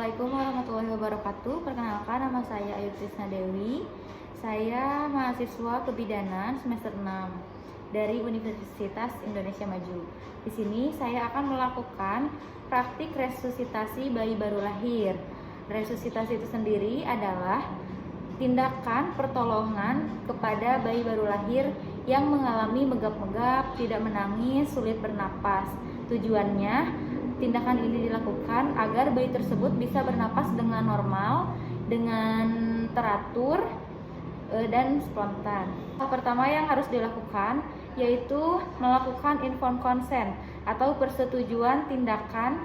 Assalamualaikum warahmatullahi wabarakatuh. Perkenalkan, nama saya Ayu Trisna Dewi. Saya mahasiswa kebidanan semester 6 dari Universitas Indonesia Maju. Di sini saya akan melakukan praktik resusitasi bayi baru lahir. Resusitasi itu sendiri adalah tindakan pertolongan kepada bayi baru lahir yang mengalami megap-megap, tidak menangis, sulit bernapas. Tujuannya, tindakan ini dilakukan agar bayi tersebut bisa bernapas dengan normal, dengan teratur, dan spontan. Hal pertama yang harus dilakukan yaitu melakukan informed consent atau persetujuan tindakan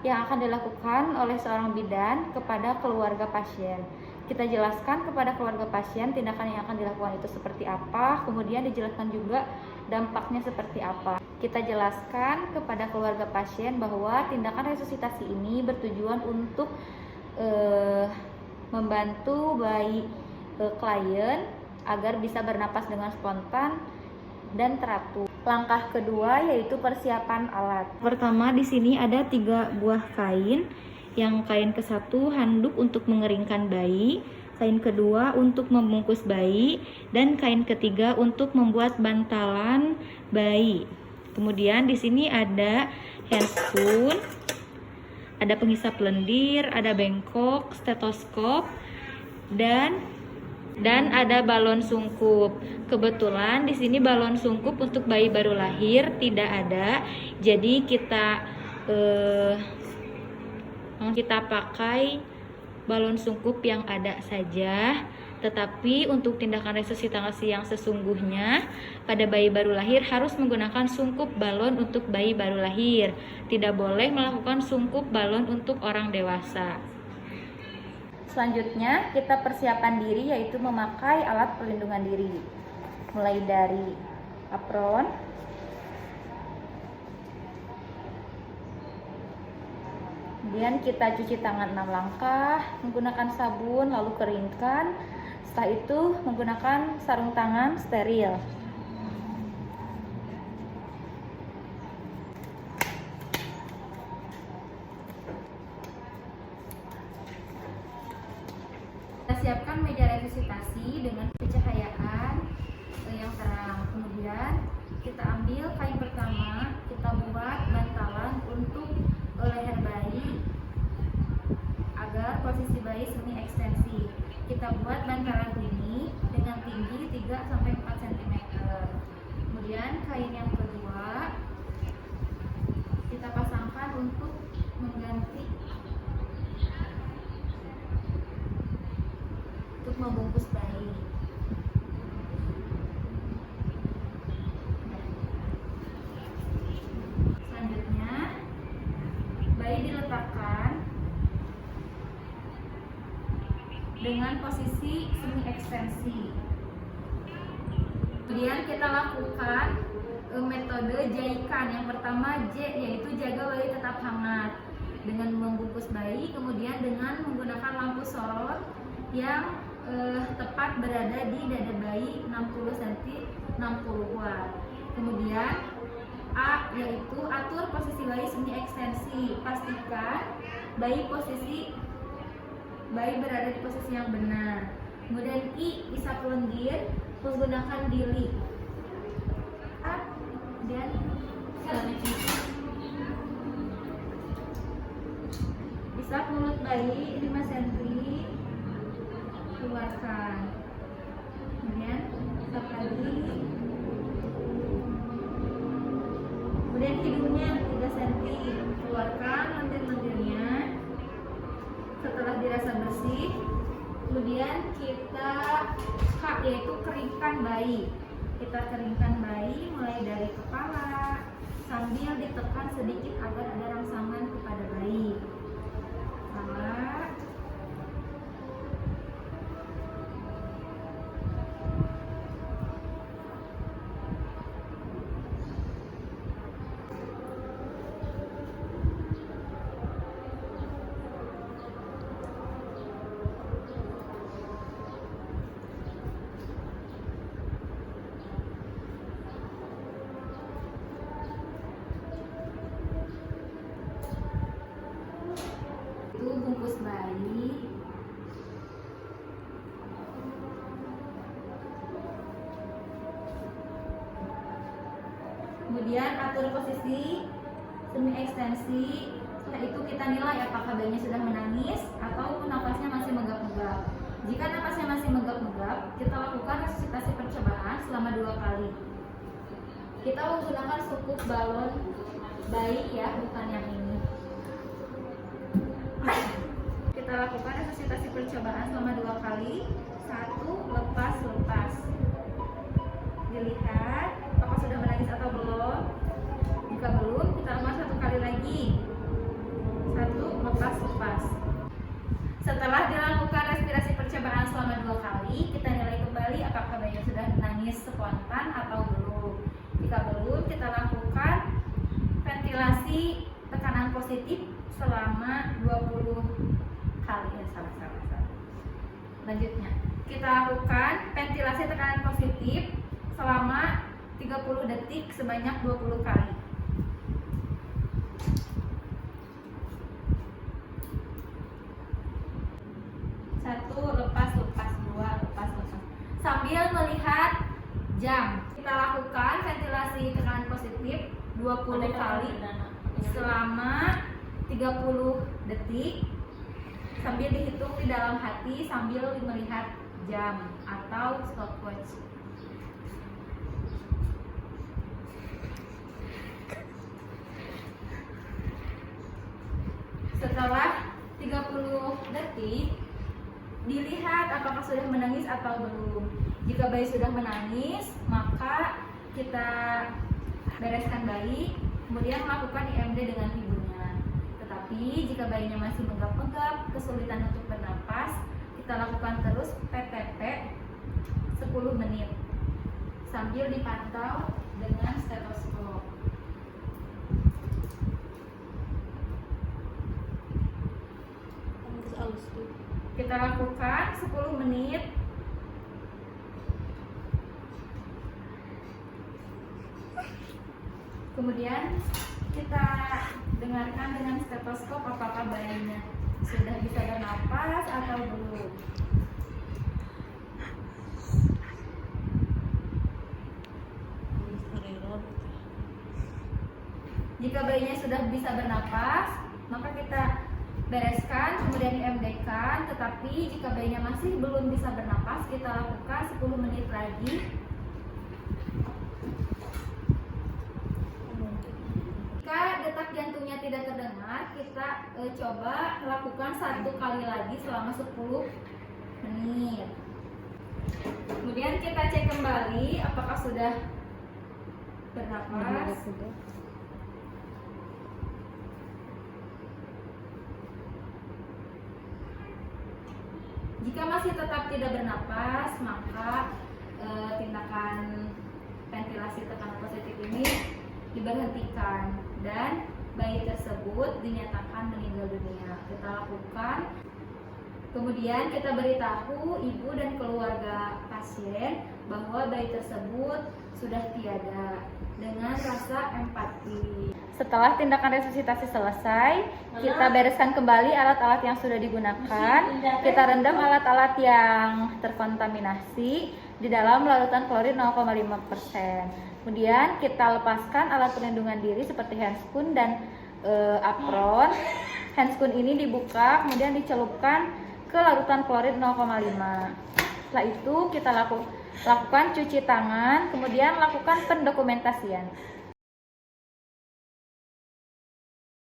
yang akan dilakukan oleh seorang bidan kepada keluarga pasien. Kita jelaskan kepada keluarga pasien tindakan yang akan dilakukan itu seperti apa, kemudian dijelaskan juga dampaknya seperti apa. Kita jelaskan kepada keluarga pasien bahwa tindakan resusitasi ini bertujuan untuk membantu bayi klien agar bisa bernapas dengan spontan dan teratur. Langkah kedua yaitu persiapan alat. Pertama, di sini ada 3 buah kain. Yang kain ke-1 handuk untuk mengeringkan bayi, kain kedua untuk membungkus bayi, dan kain ketiga untuk membuat bantalan bayi. Kemudian di sini ada hand spoon, ada penghisap lendir, ada bengkok, stetoskop, dan ada balon sungkup. Kebetulan di sini balon sungkup untuk bayi baru lahir tidak ada, jadi kita pakai balon sungkup yang ada saja. Tetapi untuk tindakan resusitasi yang sesungguhnya pada bayi baru lahir harus menggunakan sungkup balon untuk bayi baru lahir. Tidak boleh melakukan sungkup balon untuk orang dewasa. Selanjutnya kita persiapan diri yaitu memakai alat perlindungan diri. Mulai dari apron, kemudian kita cuci tangan 6 langkah menggunakan sabun, lalu keringkan. Setelah itu menggunakan sarung tangan steril. Kita siapkan meja resusitasi dengan pencahayaan yang terang. Kemudian kita ambil kain pertama, kita buat bantalan untuk leher bayi agar posisi bayi semi ekstensi. Kita buat bantalan ini dengan tinggi 3-4 cm. Kemudian kain yang kedua kita pasangkan untuk mengganti, untuk membungkus bayi. Selanjutnya bayi diletakkan dengan posisi semi ekstensi. Kemudian kita lakukan metode jaikan. Yang pertama J, yaitu jaga bayi tetap hangat dengan membungkus bayi, kemudian dengan menggunakan lampu sorot yang tepat berada di dada bayi 60 cm 60 watt. Kemudian A, yaitu atur posisi bayi semi ekstensi. Pastikan bayi berada di posisi yang benar. Kemudian I, isap lendir menggunakan dili. A, dan isap mulut bayi 5 cm, keluarkan. Kemudian isap lagi. Kemudian hidungnya 3 cm, keluarkan lendir-lendirnya. Setelah dirasa bersih, kemudian kita yaitu keringkan bayi. Kita keringkan bayi mulai dari kepala sambil ditekan sedikit agar ada rangsangan kepada bayi. Kepala, bayi. Kemudian atur posisi semi ekstensi. Setelah itu kita nilai apakah bayinya sudah menangis atau napasnya masih menggap-menggap. Jika napasnya masih menggap-menggap, kita lakukan resusitasi percobaan selama 2 kali. Kita menggunakan sukuk balon bayi ya, bukan yang ini. Kita lakukan resusitasi percobaan selama 2 kali. 1, lepas. Dilihat apakah sudah menangis atau belum. Jika belum, kita lakukan 1 kali lagi. 1, lepas. Setelah dilakukan respirasi percobaan selama 2 kali, kita nilai kembali apakah bayi sudah menangis spontan atau belum. Jika belum, kita lakukan ventilasi tekanan positif selama 20 kali. Lanjutnya, kita lakukan ventilasi tekanan positif selama 30 detik sebanyak 20 kali. 1, lepas. 2, lepas. Sambil melihat jam, kita lakukan ventilasi tekanan positif 20 kali selama 30 detik sambil dihitung di dalam hati sambil melihat jam atau stopwatch. Setelah 30 detik, dilihat apakah sudah menangis atau belum. Jika bayi sudah menangis, maka kita bereskan bayi, kemudian melakukan IMD dengan ibunya. Tetapi jika bayinya masih menggap-menggap, kesulitan untuk bernapas, kita lakukan terus PTP 10 menit sambil dipantau dengan stetoskop. Kita lakukan 10 menit. Kemudian kita dengarkan dengan stetoskop apakah bayinya sudah bisa bernapas atau belum. Jika bayinya sudah bisa bernapas, maka kita bereskan, kemudian IMD-kan. Tetapi jika bayinya masih belum bisa bernapas, kita lakukan 10 menit lagi. Jika detak jantungnya tidak terdengar, kita coba lakukan 1 kali lagi selama 10 menit. Kemudian kita cek kembali apakah sudah bernapas. Jika masih tetap tidak bernapas, maka tindakan ventilasi tekanan positif ini diberhentikan dan bayi tersebut dinyatakan meninggal dunia. Kita lakukan, kemudian kita beritahu ibu dan keluarga pasien bahwa bayi tersebut sudah tiada dengan rasa empati. Setelah tindakan resusitasi selesai, kita bereskan kembali alat-alat yang sudah digunakan. Kita rendam alat-alat yang terkontaminasi di dalam larutan klorin 0,5%. Kemudian kita lepaskan alat perlindungan diri seperti handscoon dan apron. Handscoon ini dibuka, kemudian dicelupkan ke larutan klorin 0,5. Setelah itu kita lakukan cuci tangan, kemudian lakukan pendokumentasian.